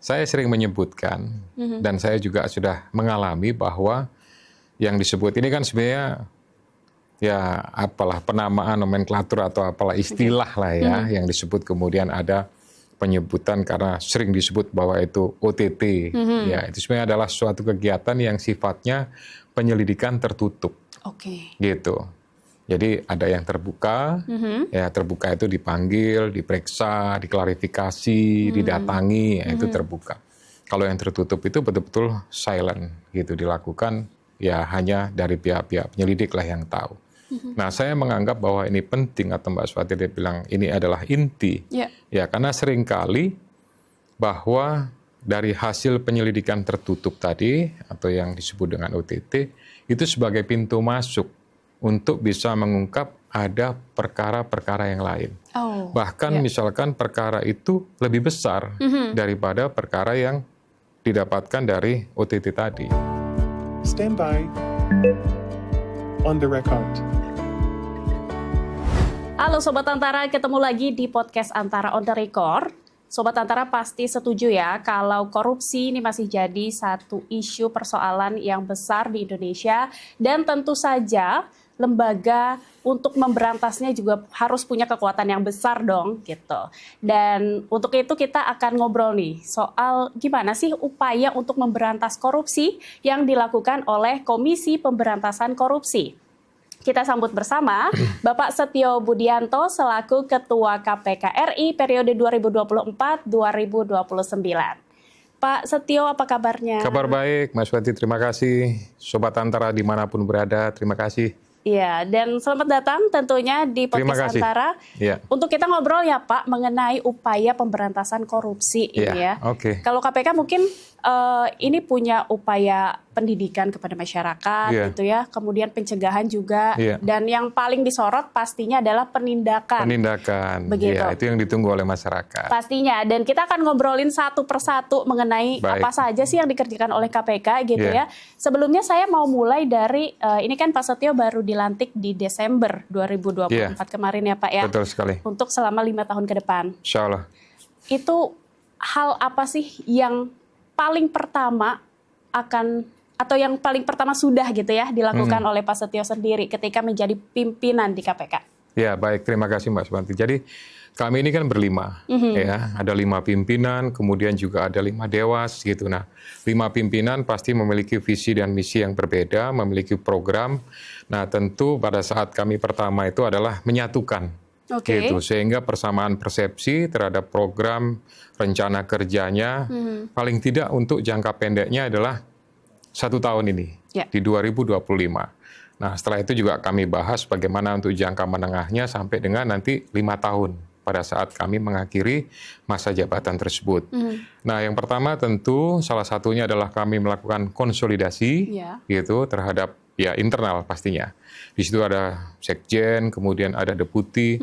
Saya sering menyebutkan dan saya juga sudah mengalami bahwa yang disebut ini kan sebenarnya ya apalah penamaan nomenklatur atau apalah istilah lah ya yang disebut, kemudian ada penyebutan karena sering disebut bahwa itu OTT. Ya, itu sebenarnya adalah suatu kegiatan yang sifatnya penyelidikan tertutup. Gitu. Jadi ada yang terbuka, ya terbuka itu dipanggil, diperiksa, diklarifikasi, didatangi, ya, itu terbuka. Kalau yang tertutup itu betul-betul silent gitu, dilakukan ya hanya dari pihak-pihak penyelidik lah yang tahu. Nah, saya menganggap bahwa ini penting, atau Mbak Swati dia bilang ini adalah inti. Ya, karena seringkali bahwa dari hasil penyelidikan tertutup tadi atau yang disebut dengan OTT itu sebagai pintu masuk untuk bisa mengungkap ada perkara-perkara yang lain. Bahkan misalkan perkara itu lebih besar daripada perkara yang didapatkan dari OTT tadi. Stand by. On the record. Halo Sobat Antara, ketemu lagi di podcast Antara on the record. Sobat Antara pasti setuju ya kalau korupsi ini masih jadi satu isu persoalan yang besar di Indonesia, dan tentu saja lembaga untuk memberantasnya juga harus punya kekuatan yang besar dong gitu. Dan untuk itu kita akan ngobrol nih soal gimana sih upaya untuk memberantas korupsi yang dilakukan oleh Komisi Pemberantasan Korupsi. Kita sambut bersama Bapak Setio Budianto selaku Ketua KPK RI periode 2024-2029. Pak Setio, apa kabarnya? Kabar baik, Mas Wati, terima kasih. Sobat Antara dimanapun berada, terima kasih. Iya, dan selamat datang tentunya di podcast Antara. Untuk kita ngobrol ya Pak mengenai upaya pemberantasan korupsi ini ya. Kalau KPK mungkin ini punya upaya pendidikan kepada masyarakat gitu ya, kemudian pencegahan juga, dan yang paling disorot pastinya adalah penindakan. Begitu. Ya, itu yang ditunggu oleh masyarakat. Pastinya, dan kita akan ngobrolin satu persatu mengenai apa saja sih yang dikerjakan oleh KPK gitu ya. Sebelumnya saya mau mulai dari ini kan Pak Setio baru dilantik di Desember 2024 kemarin ya Pak ya. Betul sekali. Untuk selama 5 tahun ke depan. Insya Allah. Itu hal apa sih yang paling pertama atau yang paling pertama sudah gitu ya dilakukan oleh Pak Setio sendiri ketika menjadi pimpinan di KPK? Ya, baik, terima kasih Mbak Suwanti. Jadi kami ini kan berlima, ya, ada 5 pimpinan, kemudian juga ada 5 dewas gitu. Nah, 5 pimpinan pasti memiliki visi dan misi yang berbeda, memiliki program. Nah, tentu pada saat kami pertama itu adalah menyatukan. Gitu, sehingga persamaan persepsi terhadap program rencana kerjanya paling tidak untuk jangka pendeknya adalah 1 tahun ini di 2025. Nah, setelah itu juga kami bahas bagaimana untuk jangka menengahnya sampai dengan nanti 5 tahun pada saat kami mengakhiri masa jabatan tersebut. Nah, yang pertama tentu salah satunya adalah kami melakukan konsolidasi gitu terhadap ya internal pastinya. Di situ ada sekjen, kemudian ada deputi,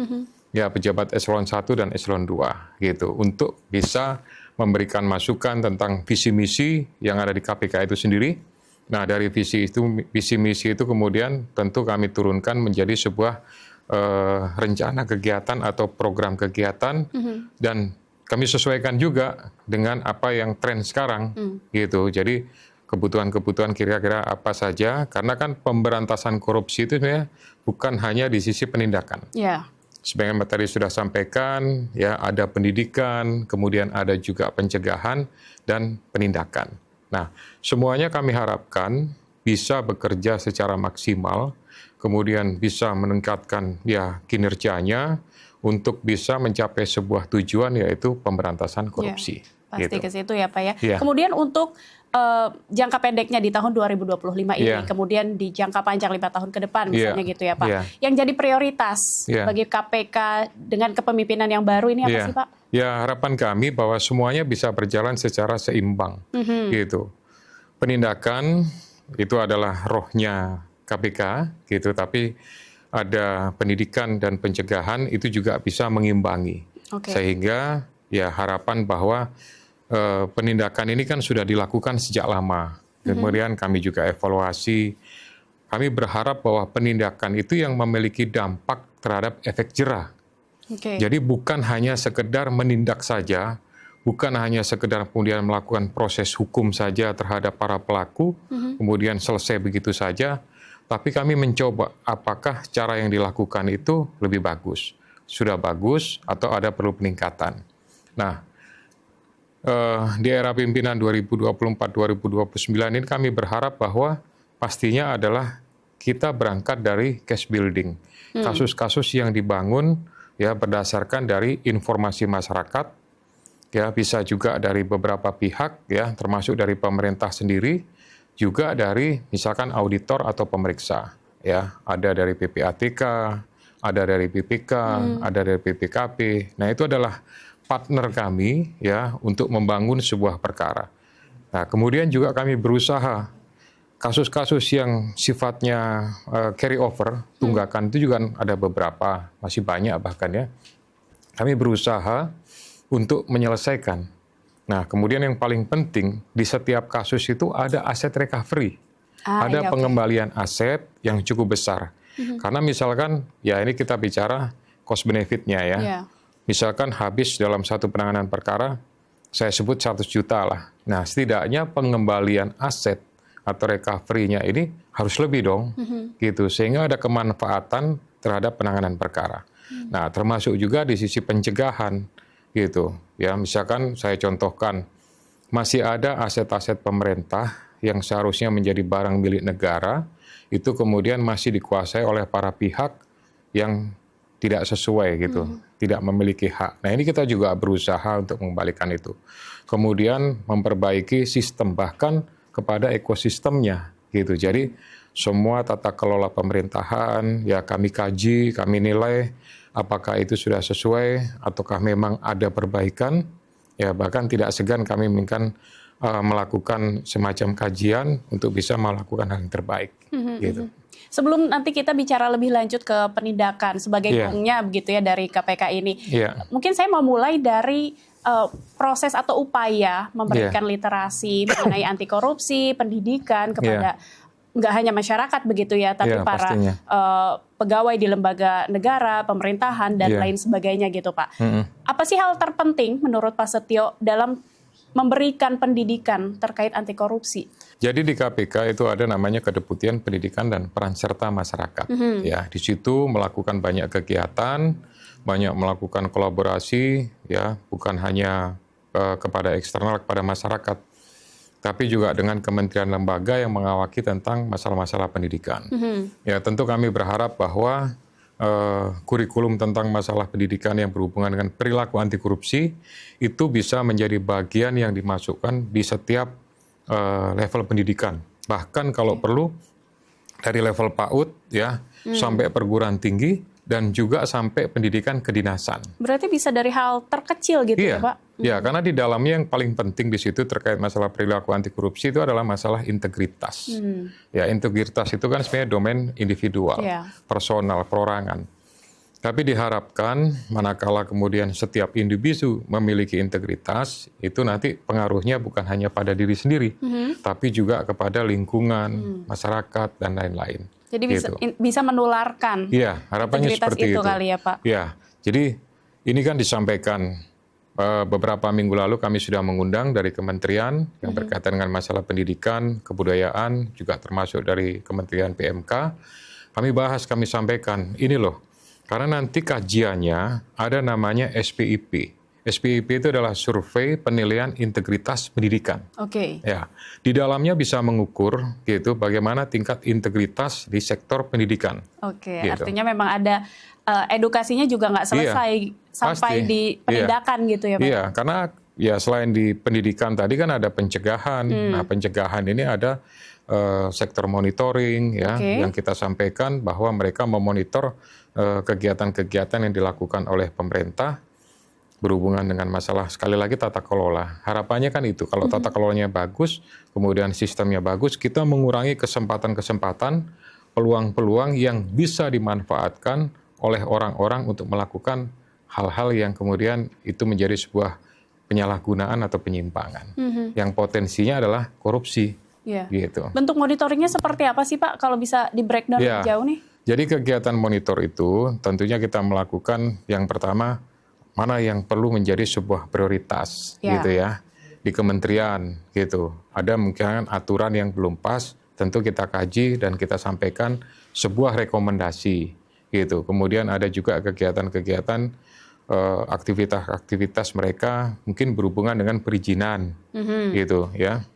ya pejabat eselon 1 dan eselon 2 gitu, untuk bisa memberikan masukan tentang visi misi yang ada di KPK itu sendiri. Nah, dari visi misi itu kemudian tentu kami turunkan menjadi sebuah rencana kegiatan atau program kegiatan, dan kami sesuaikan juga dengan apa yang tren sekarang gitu. Jadi kebutuhan-kebutuhan kira-kira apa saja, karena kan pemberantasan korupsi itu sebenarnya bukan hanya di sisi penindakan. Sebagian tadi sudah sampaikan, ya ada pendidikan, kemudian ada juga pencegahan dan penindakan. Nah, semuanya kami harapkan bisa bekerja secara maksimal, kemudian bisa meningkatkan ya kinerjanya untuk bisa mencapai sebuah tujuan, yaitu pemberantasan korupsi. Pasti ke situ ya Pak ya. Kemudian untuk jangka pendeknya di tahun 2025 ini, kemudian di jangka panjang 5 tahun ke depan misalnya gitu ya Pak. Yang jadi prioritas bagi KPK dengan kepemimpinan yang baru ini apa sih Pak? Ya, harapan kami bahwa semuanya bisa berjalan secara seimbang gitu. Penindakan itu adalah rohnya KPK gitu, tapi ada pendidikan dan pencegahan itu juga bisa mengimbangi. Sehingga ya harapan bahwa penindakan ini kan sudah dilakukan sejak lama. Kemudian kami juga evaluasi. Kami berharap bahwa penindakan itu yang memiliki dampak terhadap efek jerah. Jadi bukan hanya sekedar menindak saja, bukan hanya sekedar kemudian melakukan proses hukum saja terhadap para pelaku, kemudian selesai begitu saja, tapi kami mencoba apakah cara yang dilakukan itu lebih bagus, sudah bagus atau ada perlu peningkatan. Nah, di era pimpinan 2024-2029 ini kami berharap bahwa pastinya adalah kita berangkat dari case building, kasus-kasus yang dibangun ya berdasarkan dari informasi masyarakat, ya bisa juga dari beberapa pihak ya termasuk dari pemerintah sendiri, juga dari misalkan auditor atau pemeriksa, ya ada dari PPATK, ada dari BPK, ada dari BPKP. Nah itu adalah partner kami ya untuk membangun sebuah perkara. Nah kemudian juga kami berusaha kasus-kasus yang sifatnya carry over, tunggakan itu juga ada beberapa, masih banyak bahkan ya. Kami berusaha untuk menyelesaikan. Nah, kemudian yang paling penting di setiap kasus itu ada aset recovery. Ada pengembalian aset yang cukup besar. Karena misalkan, ya ini kita bicara cost benefit-nya ya. Misalkan habis dalam satu penanganan perkara, saya sebut 100 juta lah. Nah, setidaknya pengembalian aset atau recovery-nya ini harus lebih dong, gitu. Sehingga ada kemanfaatan terhadap penanganan perkara. Nah, termasuk juga di sisi pencegahan, gitu. Ya, misalkan saya contohkan, masih ada aset-aset pemerintah yang seharusnya menjadi barang milik negara, itu kemudian masih dikuasai oleh para pihak yang tidak sesuai, gitu. Tidak memiliki hak. Nah, ini kita juga berusaha untuk mengembalikan itu. Kemudian memperbaiki sistem, bahkan kepada ekosistemnya gitu. Jadi semua tata kelola pemerintahan ya kami kaji, kami nilai apakah itu sudah sesuai ataukah memang ada perbaikan. Ya bahkan tidak segan kami melakukan semacam kajian untuk bisa melakukan hal yang terbaik gitu. Sebelum nanti kita bicara lebih lanjut ke penindakan sebagai gongnya begitu ya dari KPK ini. Mungkin saya mau mulai dari proses atau upaya memberikan literasi mengenai anti korupsi, pendidikan kepada nggak hanya masyarakat begitu ya, tapi para pegawai di lembaga negara, pemerintahan dan lain sebagainya gitu Pak. Apa sih hal terpenting menurut Pak Setio dalam memberikan pendidikan terkait anti korupsi? Jadi di KPK itu ada namanya Kedeputian Pendidikan dan Peran Serta Masyarakat. Ya, di situ melakukan banyak kegiatan, banyak melakukan kolaborasi, ya bukan hanya kepada eksternal, kepada masyarakat, tapi juga dengan kementerian lembaga yang mengawaki tentang masalah-masalah pendidikan. Ya tentu kami berharap bahwa kurikulum tentang masalah pendidikan yang berhubungan dengan perilaku anti korupsi itu bisa menjadi bagian yang dimasukkan di setiap level pendidikan. Bahkan kalau perlu dari level PAUD ya sampai perguruan tinggi dan juga sampai pendidikan kedinasan. Berarti bisa dari hal terkecil gitu ya Pak? Iya, karena di dalamnya yang paling penting di situ terkait masalah perilaku anti korupsi itu adalah masalah integritas. Ya, integritas itu kan sebenarnya domain individual, personal, perorangan. Tapi diharapkan manakala kemudian setiap individu memiliki integritas, itu nanti pengaruhnya bukan hanya pada diri sendiri, tapi juga kepada lingkungan, masyarakat, dan lain-lain. Jadi gitu. bisa menularkan harapannya seperti itu kali ya Pak? Ya, jadi ini kan disampaikan beberapa minggu lalu kami sudah mengundang dari kementerian yang berkaitan dengan masalah pendidikan, kebudayaan, juga termasuk dari Kementerian PMK. Kami bahas, kami sampaikan, ini loh, karena nanti kajiannya ada namanya SPIP. SPIP itu adalah survei penilaian integritas pendidikan. Ya, di dalamnya bisa mengukur gitu bagaimana tingkat integritas di sektor pendidikan. Gitu. Artinya memang ada edukasinya juga nggak selesai sampai pasti. Di penindakan gitu ya Pak? Iya, karena ya selain di pendidikan tadi kan ada pencegahan. Nah, pencegahan ini ada sektor monitoring ya yang kita sampaikan bahwa mereka memonitor kegiatan-kegiatan yang dilakukan oleh pemerintah berhubungan dengan masalah, sekali lagi, tata kelola. Harapannya kan itu, kalau tata kelolanya bagus, kemudian sistemnya bagus, kita mengurangi kesempatan-kesempatan, peluang-peluang yang bisa dimanfaatkan oleh orang-orang untuk melakukan hal-hal yang kemudian itu menjadi sebuah penyalahgunaan atau penyimpangan. Yang potensinya adalah korupsi. Gitu. Bentuk monitoringnya seperti apa sih Pak, kalau bisa di breakdown lebih jauh nih? Jadi kegiatan monitor itu tentunya kita melakukan yang pertama, mana yang perlu menjadi sebuah prioritas Ya. gitu ya di kementerian gitu. Ada mungkin aturan yang belum pas, tentu kita kaji dan kita sampaikan sebuah rekomendasi gitu. Kemudian ada juga kegiatan-kegiatan aktivitas-aktivitas mereka mungkin berhubungan dengan perizinan gitu ya.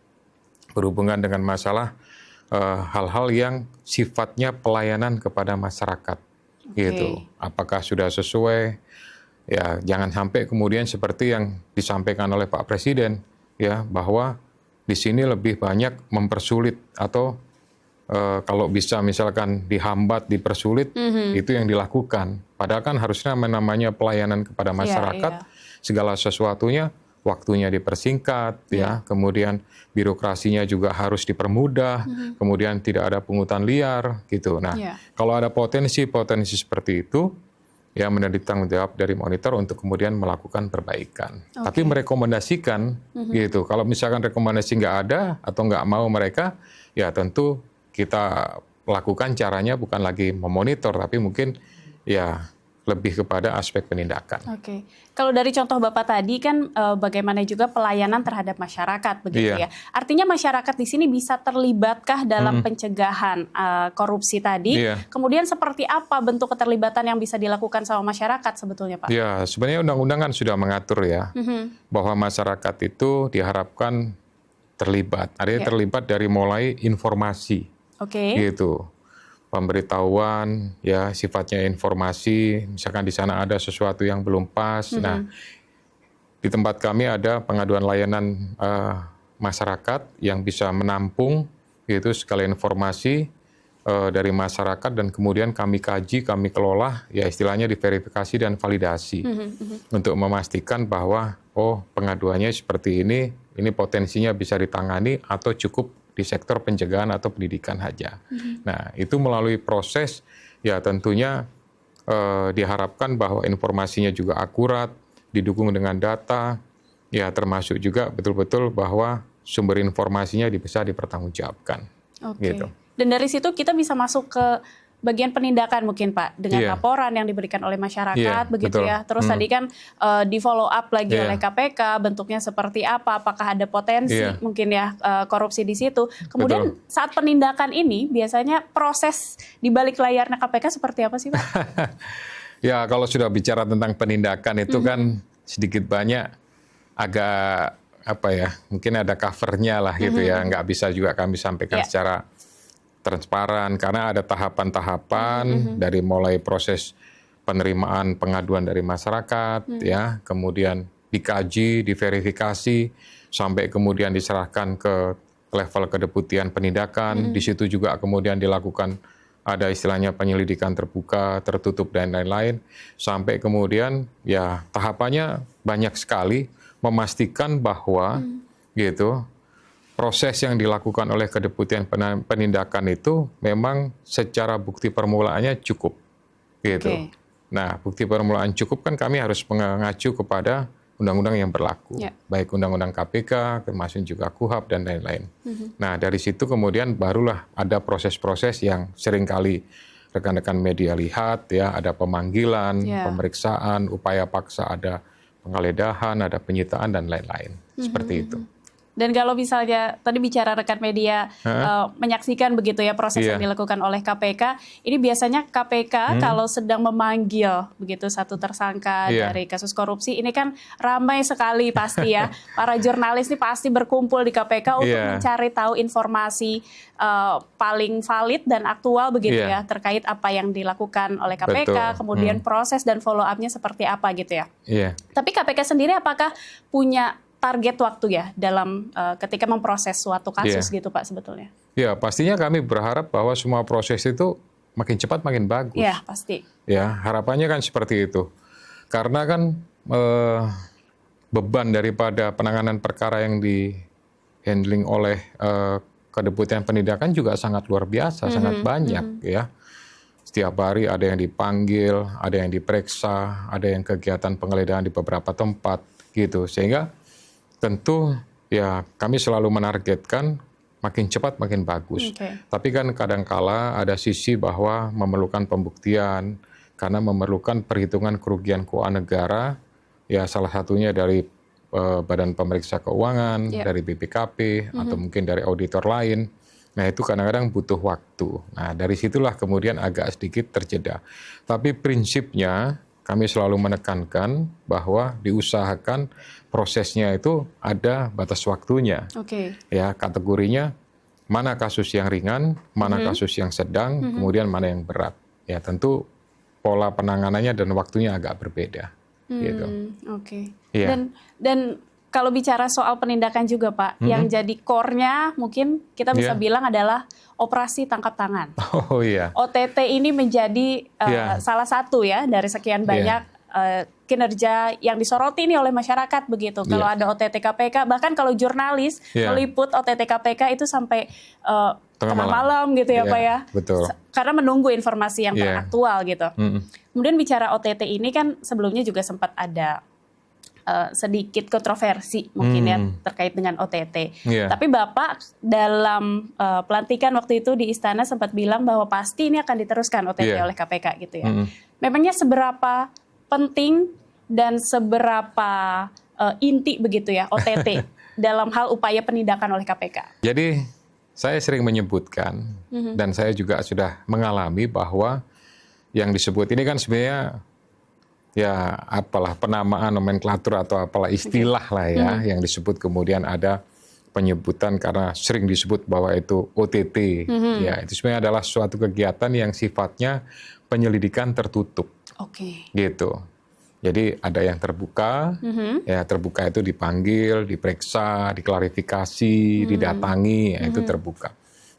Berhubungan dengan masalah hal-hal yang sifatnya pelayanan kepada masyarakat gitu. Apakah sudah sesuai? Ya, jangan sampai kemudian seperti yang disampaikan oleh Pak Presiden ya, bahwa di sini lebih banyak mempersulit atau kalau bisa misalkan dihambat, dipersulit, itu yang dilakukan. Padahal kan harusnya namanya pelayanan kepada masyarakat, segala sesuatunya waktunya dipersingkat, ya, kemudian birokrasinya juga harus dipermudah, kemudian tidak ada pungutan liar, gitu. Nah, kalau ada potensi-potensi seperti itu, ya menjadi tanggung jawab dari monitor untuk kemudian melakukan perbaikan. Tapi merekomendasikan, gitu. Kalau misalkan rekomendasi nggak ada atau nggak mau mereka, ya tentu kita lakukan caranya bukan lagi memonitor, tapi mungkin ya lebih kepada aspek penindakan. Oke, kalau dari contoh Bapak tadi kan bagaimana juga pelayanan terhadap masyarakat begitu ya. Artinya masyarakat di sini bisa terlibatkah dalam pencegahan korupsi tadi? Kemudian seperti apa bentuk keterlibatan yang bisa dilakukan sama masyarakat sebetulnya Pak? Ya, sebenarnya undang-undang kan sudah mengatur ya bahwa masyarakat itu diharapkan terlibat. Artinya terlibat dari mulai informasi. Gitu. Pemberitahuan, ya sifatnya informasi, misalkan di sana ada sesuatu yang belum pas. Nah, di tempat kami ada pengaduan layanan masyarakat yang bisa menampung gitu segala informasi dari masyarakat dan kemudian kami kaji, kami kelola, ya istilahnya diverifikasi dan validasi untuk memastikan bahwa pengaduannya seperti ini potensinya bisa ditangani atau cukup di sektor pencegahan atau pendidikan saja. Nah, itu melalui proses, ya tentunya diharapkan bahwa informasinya juga akurat, didukung dengan data, ya termasuk juga betul-betul bahwa sumber informasinya bisa dipertanggungjawabkan. Gitu. Dan dari situ kita bisa masuk ke bagian penindakan mungkin Pak, dengan laporan yang diberikan oleh masyarakat, begitu ya. Terus tadi kan di follow up lagi oleh KPK, bentuknya seperti apa, apakah ada potensi mungkin ya korupsi di situ. Kemudian saat penindakan ini biasanya proses di balik layarnya KPK seperti apa sih Pak? Ya kalau sudah bicara tentang penindakan itu kan sedikit banyak agak apa ya, mungkin ada covernya lah gitu ya, nggak bisa juga kami sampaikan secara transparan karena ada tahapan-tahapan dari mulai proses penerimaan pengaduan dari masyarakat ya, kemudian dikaji, diverifikasi sampai kemudian diserahkan ke level kedeputian penindakan. Di situ juga kemudian dilakukan ada istilahnya penyelidikan terbuka, tertutup dan lain-lain sampai kemudian ya tahapannya banyak sekali memastikan bahwa gitu proses yang dilakukan oleh kedeputian penindakan itu memang secara bukti permulaannya cukup, gitu. Nah, bukti permulaan cukup kan kami harus mengacu kepada undang-undang yang berlaku, baik undang-undang KPK, termasuk juga KUHP dan lain-lain. Nah, dari situ kemudian barulah ada proses-proses yang seringkali rekan-rekan media lihat, ya, ada pemanggilan, pemeriksaan, upaya paksa, ada penggeledahan, ada penyitaan dan lain-lain, seperti itu. Dan kalau misalnya tadi bicara rekan media menyaksikan begitu ya proses yang dilakukan oleh KPK, ini biasanya KPK kalau sedang memanggil begitu satu tersangka dari kasus korupsi, ini kan ramai sekali pasti ya. Para jurnalis ini pasti berkumpul di KPK untuk mencari tahu informasi paling valid dan aktual begitu ya terkait apa yang dilakukan oleh KPK, kemudian proses dan follow up-nya seperti apa gitu ya. Tapi KPK sendiri apakah punya target waktu ya dalam ketika memproses suatu kasus gitu Pak sebetulnya? Ya pastinya kami berharap bahwa semua proses itu makin cepat makin bagus. Ya pasti. Ya harapannya kan seperti itu. Karena kan beban daripada penanganan perkara yang di handling oleh kedeputian penindakan juga sangat luar biasa, sangat banyak ya. Setiap hari ada yang dipanggil, ada yang diperiksa, ada yang kegiatan penggeledahan di beberapa tempat gitu. Sehingga tentu ya kami selalu menargetkan makin cepat makin bagus. Tapi kan kadangkala ada sisi bahwa memerlukan pembuktian karena memerlukan perhitungan kerugian keuangan negara ya salah satunya dari Badan Pemeriksa Keuangan, Ya. dari BPKP, atau mungkin dari auditor lain. Nah itu kadang-kadang butuh waktu. Nah dari situlah kemudian agak sedikit terjeda. Tapi prinsipnya kami selalu menekankan bahwa diusahakan prosesnya itu ada batas waktunya. Oke. Ya kategorinya mana kasus yang ringan, mana kasus yang sedang, kemudian mana yang berat. Ya tentu pola penanganannya dan waktunya agak berbeda. Gitu. Oke. Iya. Dan kalau bicara soal penindakan juga Pak, yang jadi core-nya mungkin kita bisa Iya. bilang adalah operasi tangkap tangan. Oh iya. OTT ini menjadi Iya. salah satu ya dari sekian banyak kinerja yang disoroti nih oleh masyarakat begitu. Kalau ada OTT KPK, bahkan kalau jurnalis Iya. meliput OTT KPK itu sampai tengah malam. malam gitu ya Iya, Pak ya. betul. Karena menunggu informasi yang Iya. teraktual gitu. Mm-mm. Kemudian bicara OTT ini kan sebelumnya juga sempat ada sedikit kontroversi mungkin ya terkait dengan OTT. Iya. Tapi Bapak dalam pelantikan waktu itu di Istana sempat bilang bahwa pasti ini akan diteruskan OTT Iya. oleh KPK gitu ya. Mm-mm. Memangnya seberapa penting dan seberapa inti begitu ya OTT dalam hal upaya penindakan oleh KPK? Jadi saya sering menyebutkan dan saya juga sudah mengalami bahwa yang disebut ini kan sebenarnya ya apalah penamaan nomenklatur atau apalah istilah lah ya yang disebut, kemudian ada penyebutan karena sering disebut bahwa itu OTT. Ya itu sebenarnya adalah suatu kegiatan yang sifatnya penyelidikan tertutup Oke. gitu. Jadi ada yang terbuka, ya terbuka itu dipanggil, diperiksa, diklarifikasi, didatangi, ya, itu terbuka.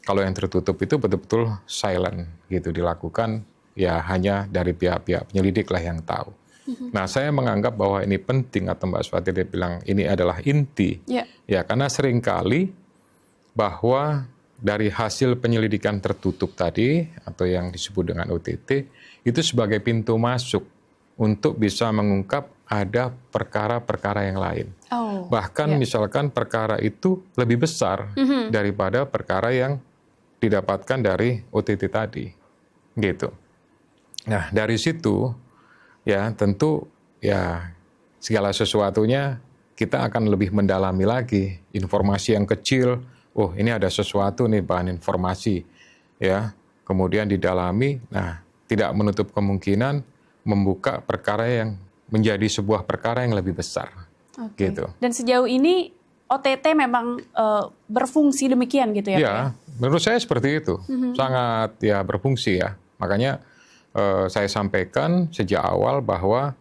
Kalau yang tertutup itu betul-betul silent gitu dilakukan, ya hanya dari pihak-pihak penyelidik lah yang tahu. Nah saya menganggap bahwa ini penting, atau Mbak Swati dia bilang ini adalah inti, Ya. ya karena seringkali bahwa dari hasil penyelidikan tertutup tadi atau yang disebut dengan OTT itu sebagai pintu masuk untuk bisa mengungkap ada perkara-perkara yang lain. Oh. Bahkan misalkan perkara itu lebih besar daripada perkara yang didapatkan dari OTT tadi. Gitu. Nah, dari situ ya tentu ya segala sesuatunya kita akan lebih mendalami lagi. Informasi yang kecil, oh ini ada sesuatu nih bahan informasi. Ya, kemudian didalami, nah tidak menutup kemungkinan membuka perkara yang menjadi sebuah perkara yang lebih besar. Oke. Gitu. Dan sejauh ini OTT memang berfungsi demikian gitu ya Pak ya? Ya, menurut saya seperti itu. Sangat ya berfungsi ya. Makanya saya sampaikan sejak awal bahwa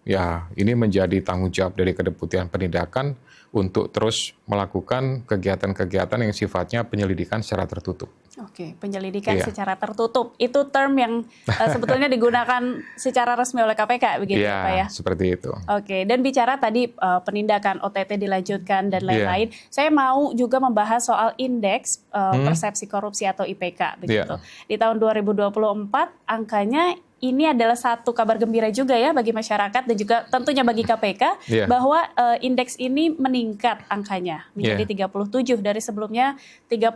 ya ini menjadi tanggung jawab dari Kedeputian Penindakan untuk terus melakukan kegiatan-kegiatan yang sifatnya penyelidikan secara tertutup. Oke, penyelidikan Iya. secara tertutup. Itu term yang sebetulnya digunakan secara resmi oleh KPK begitu ya Pak ya? Ya, seperti itu. Oke, dan bicara tadi penindakan OTT dilanjutkan dan lain-lain, saya mau juga membahas soal indeks persepsi korupsi atau IPK begitu. Di tahun 2024 angkanya ini adalah satu kabar gembira juga ya bagi masyarakat dan juga tentunya bagi KPK bahwa indeks ini meningkat angkanya menjadi 37 dari sebelumnya 34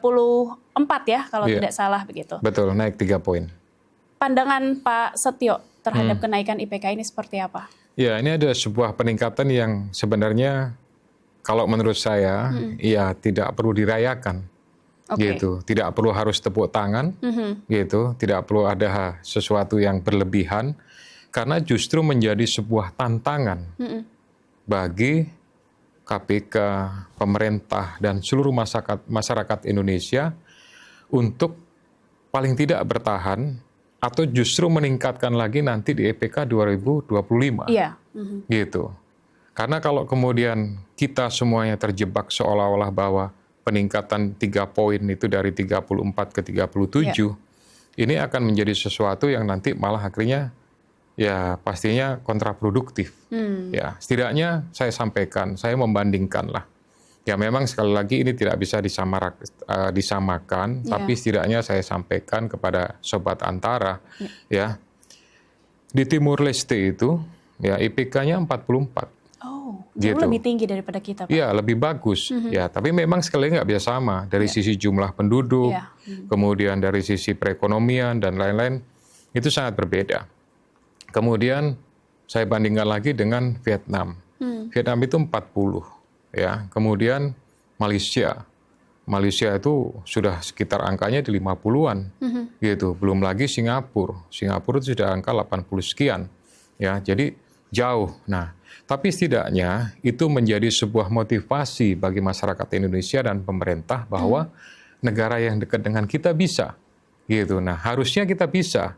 ya kalau tidak salah begitu. Betul, naik 3 poin. Pandangan Pak Setio terhadap kenaikan IPK ini seperti apa? Ya, ini ada sebuah peningkatan yang sebenarnya kalau menurut saya ya tidak perlu dirayakan. Gitu, tidak perlu harus tepuk tangan, gitu, tidak perlu ada sesuatu yang berlebihan, karena justru menjadi sebuah tantangan bagi KPK, pemerintah dan seluruh masyarakat Indonesia untuk paling tidak bertahan atau justru meningkatkan lagi nanti di IPK 2025, gitu. Karena kalau kemudian kita semuanya terjebak seolah-olah bahwa peningkatan 3 poin itu dari 34 ke 37, ini akan menjadi sesuatu yang nanti malah akhirnya ya pastinya kontraproduktif. Ya, setidaknya saya sampaikan, saya membandingkan lah. Ya memang sekali lagi ini tidak bisa disamakan, tapi setidaknya saya sampaikan kepada Sobat Antara, ya di Timur Leste itu ya IPK-nya 44. Jauh lebih tinggi daripada kita, Pak. Iya, lebih bagus. Ya, tapi memang sekali lagi nggak bisa sama dari sisi jumlah penduduk, kemudian dari sisi perekonomian dan lain-lain itu sangat berbeda. Kemudian saya bandingkan lagi dengan Vietnam. Vietnam itu 40, ya. Kemudian Malaysia itu sudah sekitar angkanya di 50-an, gitu. Belum lagi Singapura itu sudah angka 80 sekian, ya. Jadi jauh. Nah, tapi setidaknya itu menjadi sebuah motivasi bagi masyarakat Indonesia dan pemerintah bahwa negara yang dekat dengan kita bisa, gitu. Nah, harusnya kita bisa,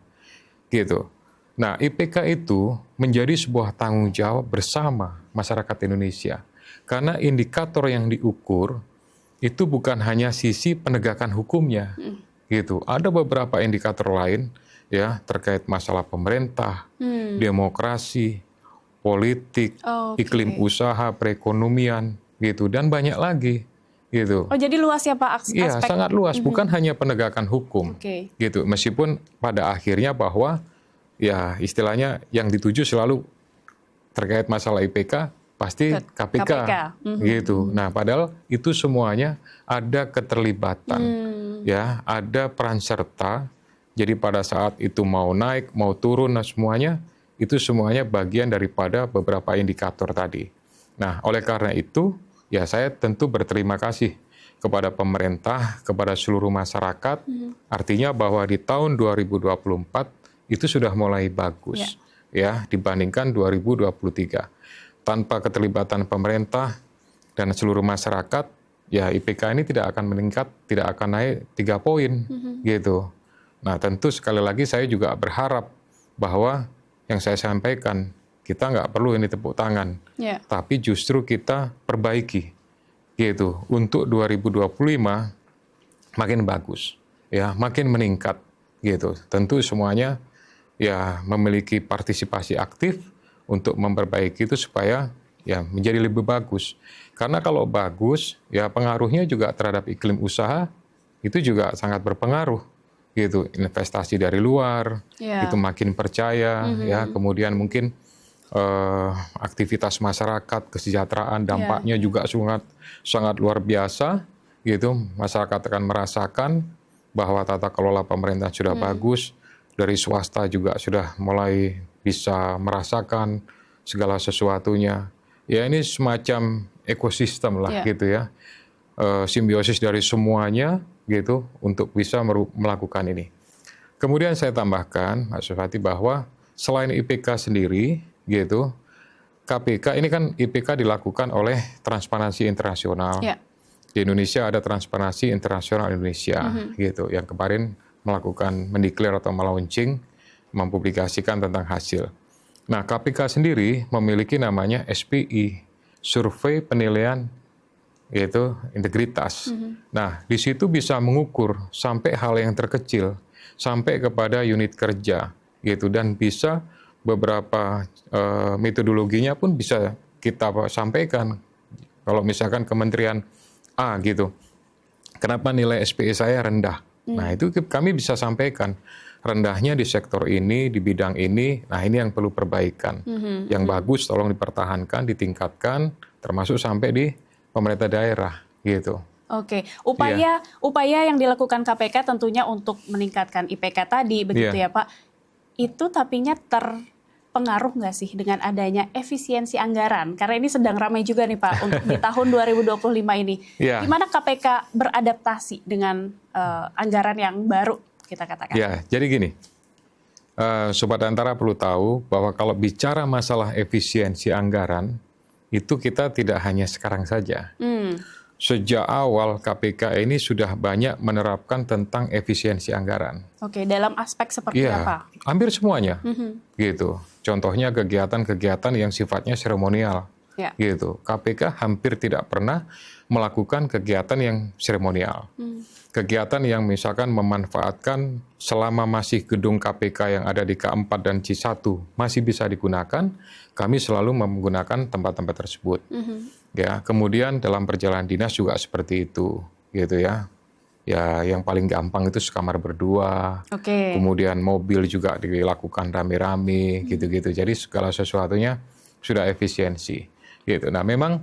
gitu. Nah, IPK itu menjadi sebuah tanggung jawab bersama masyarakat Indonesia. Karena indikator yang diukur itu bukan hanya sisi penegakan hukumnya, gitu. Ada beberapa indikator lain, ya, terkait masalah pemerintah, demokrasi, politik, iklim usaha, perekonomian, gitu, dan banyak lagi, gitu. Oh, jadi luas ya Pak aspek? Iya, sangat luas, bukan hanya penegakan hukum, gitu. Meskipun pada akhirnya bahwa, ya, istilahnya yang dituju selalu terkait masalah IPK, pasti KPK. Gitu. Nah, padahal itu semuanya ada keterlibatan, ya, ada peran serta. Jadi pada saat itu mau naik, mau turun, nah semuanya itu semuanya bagian daripada beberapa indikator tadi. Nah, oleh karena itu, ya saya tentu berterima kasih kepada pemerintah, kepada seluruh masyarakat. Artinya bahwa di tahun 2024 itu sudah mulai bagus, ya, dibandingkan 2023. Tanpa keterlibatan pemerintah dan seluruh masyarakat, ya IPK ini tidak akan meningkat, tidak akan naik 3 poin, gitu. Nah, tentu sekali lagi saya juga berharap bahwa yang saya sampaikan, kita nggak perlu ini tepuk tangan, tapi justru kita perbaiki, gitu. Untuk 2025 makin bagus, ya, makin meningkat, gitu. Tentu semuanya, ya, memiliki partisipasi aktif untuk memperbaiki itu supaya, ya, menjadi lebih bagus. Karena kalau bagus, ya, pengaruhnya juga terhadap iklim usaha itu juga sangat berpengaruh, gitu. Investasi dari luar itu makin percaya, ya. Kemudian mungkin aktivitas masyarakat, kesejahteraan, dampaknya juga sangat luar biasa, gitu. Masyarakat akan merasakan bahwa tata kelola pemerintah sudah bagus, dari swasta juga sudah mulai bisa merasakan segala sesuatunya. Ya, ini semacam ekosistem lah, gitu ya. Simbiosis dari semuanya, gitu, untuk bisa melakukan ini. Kemudian saya tambahkan, Mas Sufati, bahwa selain IPK sendiri, gitu, KPK ini kan IPK dilakukan oleh Transparansi Internasional. Di Indonesia ada Transparansi Internasional Indonesia, gitu, yang kemarin mendeklar atau melaunching, mempublikasikan tentang hasil. Nah, KPK sendiri memiliki namanya SPI, Survei Penilaian, yaitu integritas. Nah, di situ bisa mengukur sampai hal yang terkecil, sampai kepada unit kerja, gitu, dan bisa beberapa metodologinya pun bisa kita sampaikan. Kalau misalkan Kementerian A, gitu, kenapa nilai SPI saya rendah? Nah, itu kami bisa sampaikan. Rendahnya di sektor ini, di bidang ini, nah ini yang perlu perbaikan. Yang bagus tolong dipertahankan, ditingkatkan, termasuk sampai di pemerintah daerah, gitu. Oke, upaya yang dilakukan KPK tentunya untuk meningkatkan IPK tadi, begitu ya Pak. Itu tapinya terpengaruh nggak sih dengan adanya efisiensi anggaran? Karena ini sedang ramai juga nih Pak untuk di tahun 2025 ini. Gimana KPK beradaptasi dengan anggaran yang baru, kita katakan? Ya, jadi gini, Sobat Antara perlu tahu bahwa kalau bicara masalah efisiensi anggaran, itu kita tidak hanya sekarang saja. Sejak awal KPK ini sudah banyak menerapkan tentang efisiensi anggaran. Oke, dalam aspek seperti apa? Hampir semuanya, gitu. Contohnya kegiatan-kegiatan yang sifatnya seremonial, gitu. KPK hampir tidak pernah melakukan kegiatan yang seremonial. Kegiatan yang misalkan memanfaatkan selama masih gedung KPK yang ada di K4 dan C1 masih bisa digunakan, kami selalu menggunakan tempat-tempat tersebut. Ya, kemudian dalam perjalanan dinas juga seperti itu, gitu ya. Ya, yang paling gampang itu sekamar berdua. Kemudian mobil juga dilakukan rame-rame, gitu-gitu. Jadi segala sesuatunya sudah efisiensi, gitu. Nah, memang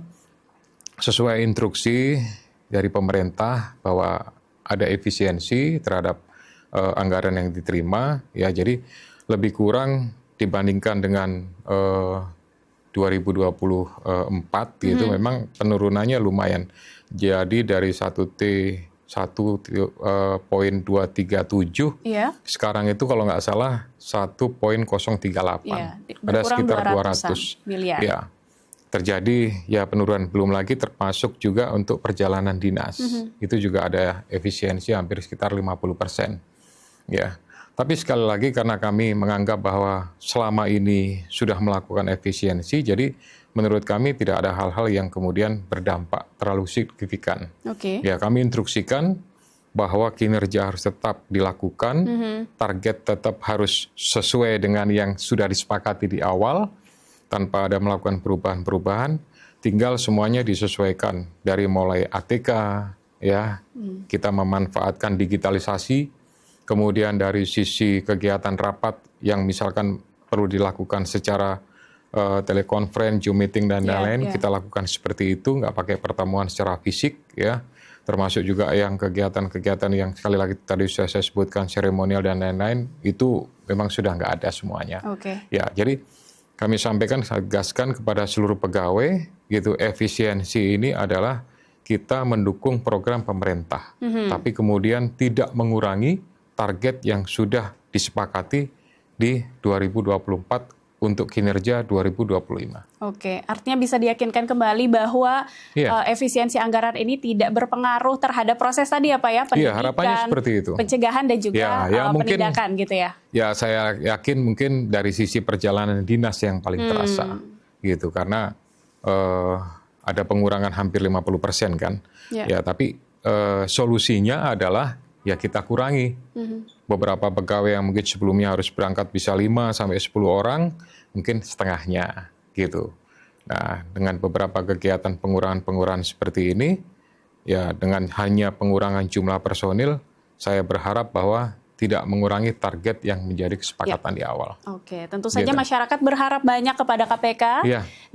sesuai instruksi dari pemerintah bahwa ada efisiensi terhadap anggaran yang diterima, ya, jadi lebih kurang dibandingkan dengan 2024 gitu, memang penurunannya lumayan. Jadi dari 1.237 sekarang itu kalau nggak salah 1.038, ada sekitar 200 miliar. Ya, terjadi ya penurunan. Belum lagi termasuk juga untuk perjalanan dinas, itu juga ada efisiensi hampir sekitar 50%. Ya. Tapi sekali lagi karena kami menganggap bahwa selama ini sudah melakukan efisiensi, jadi menurut kami tidak ada hal-hal yang kemudian berdampak terlalu signifikan. Ya, kami instruksikan bahwa kinerja harus tetap dilakukan, target tetap harus sesuai dengan yang sudah disepakati di awal, tanpa ada melakukan perubahan-perubahan, tinggal semuanya disesuaikan dari mulai ATK, ya, kita memanfaatkan digitalisasi. Kemudian dari sisi kegiatan rapat yang misalkan perlu dilakukan secara telekonferensi, Zoom meeting dan lain-lain, kita lakukan seperti itu, nggak pakai pertemuan secara fisik, ya. Termasuk juga yang kegiatan-kegiatan yang sekali lagi tadi sudah saya sebutkan seremonial dan lain-lain, itu memang sudah nggak ada semuanya. Ya, jadi kami sampaikan, saya gaskan kepada seluruh pegawai, gitu, efisiensi ini adalah kita mendukung program pemerintah, tapi kemudian tidak mengurangi target yang sudah disepakati di 2024 untuk kinerja 2025. Artinya bisa diyakinkan kembali bahwa efisiensi anggaran ini tidak berpengaruh terhadap proses tadi ya Pak ya, pendidikan, harapannya seperti itu. Pencegahan dan juga penindakan gitu ya. Ya, saya yakin mungkin dari sisi perjalanan dinas yang paling terasa gitu, karena ada pengurangan hampir 50% kan. Ya, tapi solusinya adalah ya kita kurangi beberapa pegawai yang mungkin sebelumnya harus berangkat bisa 5 sampai 10 orang, mungkin setengahnya gitu. Nah, dengan beberapa kegiatan pengurangan-pengurangan seperti ini, ya dengan hanya pengurangan jumlah personil, saya berharap bahwa tidak mengurangi target yang menjadi kesepakatan di awal. Tentu saja masyarakat berharap banyak kepada KPK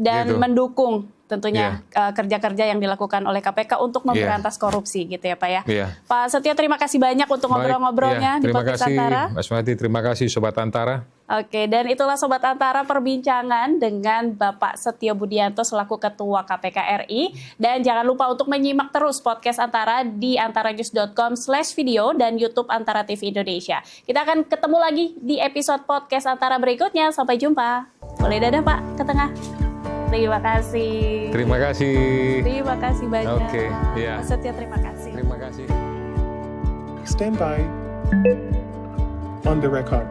dan mendukung tentunya kerja-kerja yang dilakukan oleh KPK untuk memberantas korupsi gitu ya Pak ya. Pak Setio, terima kasih banyak untuk ngobrol-ngobrolnya di Podcast Antara. Mas Mati, terima kasih Sobat Antara. Dan itulah Sobat Antara perbincangan dengan Bapak Setio Budianto selaku Ketua KPK RI. Dan jangan lupa untuk menyimak terus Podcast Antara di antaranews.com/video dan YouTube Antara TV Indonesia. Kita akan ketemu lagi di episode Podcast Antara berikutnya. Sampai jumpa. Boleh dadah Pak ke tengah. Terima kasih. Terima kasih. Terima kasih banyak. Pak Setio, terima kasih. Terima kasih. Stand by. On the record.